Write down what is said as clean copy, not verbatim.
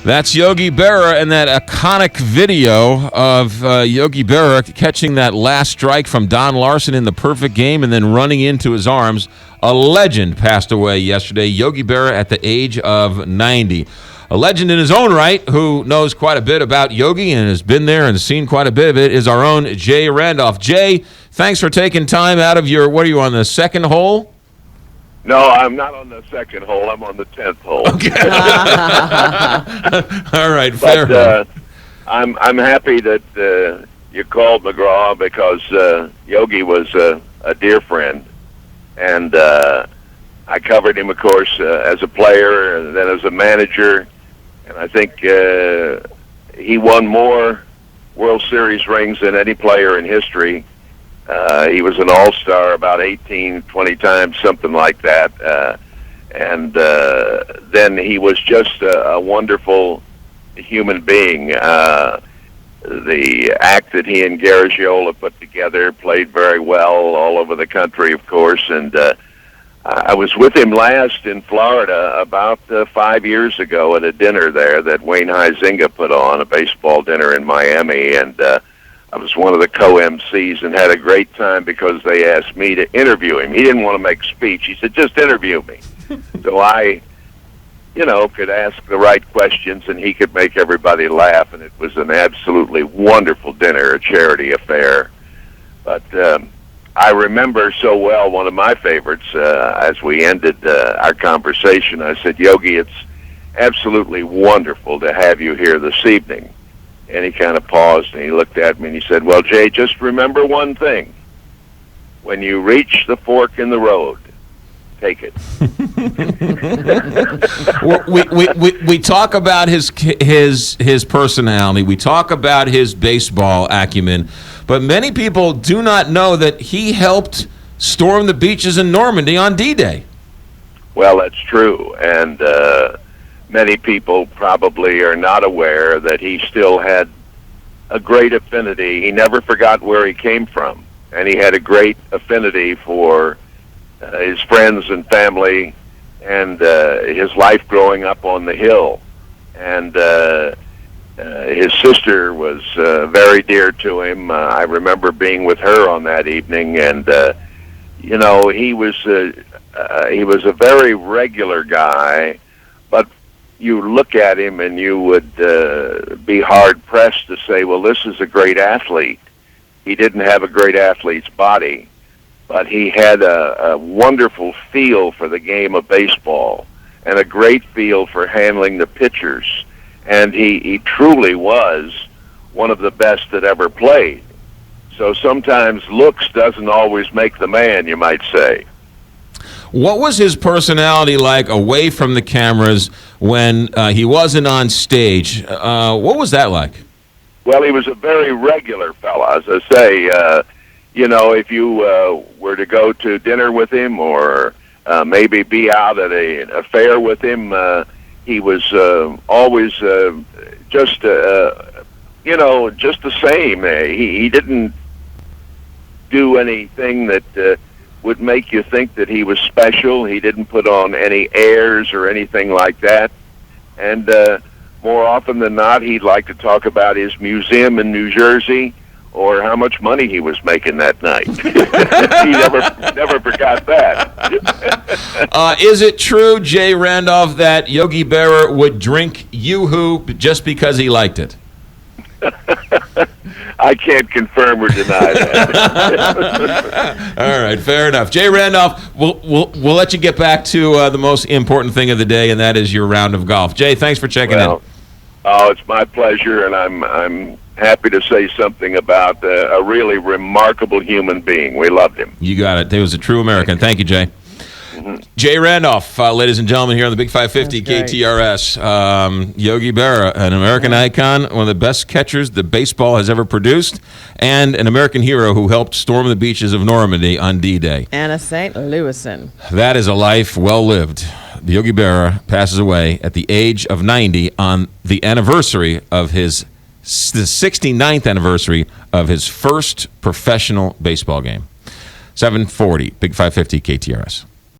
That's Yogi Berra and that iconic video of Yogi Berra catching that last strike from Don Larson in the perfect game and then running into his arms. A legend passed away yesterday, Yogi Berra at the age of 90. A legend in his own right who knows quite a bit about Yogi and has been there and seen quite a bit of it is our own Jay Randolph. Jay, thanks for taking time out of your, what are you on, the second hole? No, I'm not on the second hole. I'm on the 10th hole. Okay. All right, fair. But I'm happy that you called McGraw because Yogi was a dear friend, and I covered him, of course, as a player and then as a manager, and I think he won more World Series rings than any player in history. He was an all-star about 18, 20 times, something like that. And then he was just a wonderful human being. The act that he and Garagiola put together played very well all over the country, of course. And I was with him last in Florida about 5 years ago at a dinner there that Wayne Huizinga put on, a baseball dinner in Miami. And I was one of the co-MCs and had a great time because they asked me to interview him. He didn't want to make a speech. He said, just interview me. So I, could ask the right questions and he could make everybody laugh. And it was an absolutely wonderful dinner, a charity affair. But I remember so well one of my favorites as we ended our conversation. I said, Yogi, it's absolutely wonderful to have you here this evening. And he kind of paused, and he looked at me, and he said, well, Jay, just remember one thing. When you reach the fork in the road, take it. we talk about his personality. We talk about his baseball acumen. But many people do not know that he helped storm the beaches in Normandy on D-Day. Well, that's true. And many people probably are not aware that he still had a great affinity. He never forgot where he came from, and he had a great affinity for his friends and family and his life growing up on the Hill. And his sister was very dear to him. I remember being with her on that evening, and he was a very regular guy, but you look at him and you would be hard-pressed to say, well, this is a great athlete. He didn't have a great athlete's body, but he had a wonderful feel for the game of baseball and a great feel for handling the pitchers. And he truly was one of the best that ever played. So sometimes looks doesn't always make the man, you might say. What was his personality like away from the cameras when he wasn't on stage? What was that like? Well, he was a very regular fella. As I say, if you were to go to dinner with him or maybe be out at an affair with him, he was always just the same. He didn't do anything that would make you think that he was special. He didn't put on any airs or anything like that. And more often than not, he'd like to talk about his museum in New Jersey or how much money he was making that night. He never forgot that. Is it true, Jay Randolph, that Yogi Berra would drink Yoo-Hoo just because he liked it? I can't confirm or deny that. All right, fair enough. Jay Randolph, we'll let you get back to the most important thing of the day, and that is your round of golf. Jay, thanks for checking in. Oh, it's my pleasure, and I'm happy to say something about a really remarkable human being. We loved him. You got it. He was a true American. Thank you, Jay. Mm-hmm. Jay Randolph, ladies and gentlemen, here on the Big 550 KTRS. Yogi Berra, an American icon, one of the best catchers that baseball has ever produced, and an American hero who helped storm the beaches of Normandy on D-Day. And a St. Louisan. That is a life well lived. Yogi Berra passes away at the age of 90 on the anniversary of the 69th anniversary of his first professional baseball game. 740, Big 550 KTRS.